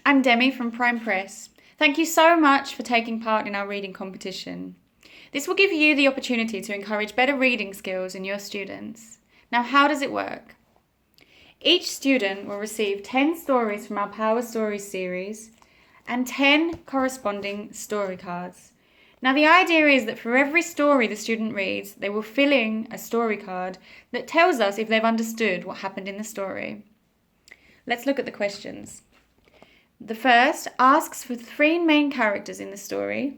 I'm Demi from Prime Press. Thank you so much for taking part in our reading competition. This will give you the opportunity to encourage better reading skills in your students. Now, how does it work? Each student will receive 10 stories from our Power Stories series and 10 corresponding story cards. Now, the idea is that for every story the student reads, they will fill in a story card that tells us if they've understood what happened in the story. Let's look at the questions. The first asks for 3 main characters in the story.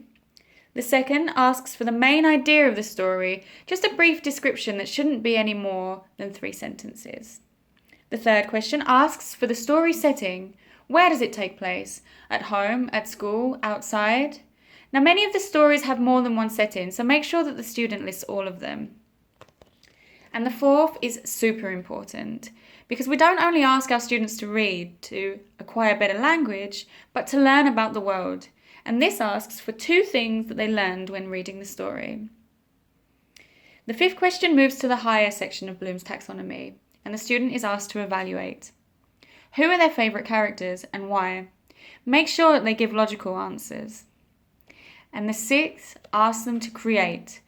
The second asks for the main idea of the story, just a brief description that shouldn't be any more than 3 sentences. The third question asks for the story setting. Where does it take place? At home, at school, outside? Now, many of the stories have more than one setting, so make sure that the student lists all of them. And the fourth is super important, because we don't only ask our students to read to acquire better language, but to learn about the world. And this asks for 2 things that they learned when reading the story. The 5th question moves to the higher section of Bloom's taxonomy, and the student is asked to evaluate. Who are their favourite characters and why? Make sure that they give logical answers. And the 6th asks them to create.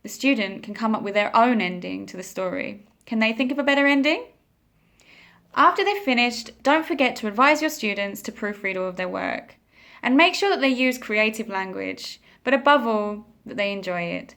The student can come up with their own ending to the story. Can they think of a better ending? After they've finished, don't forget to advise your students to proofread all of their work. And make sure that they use creative language, but above all, that they enjoy it.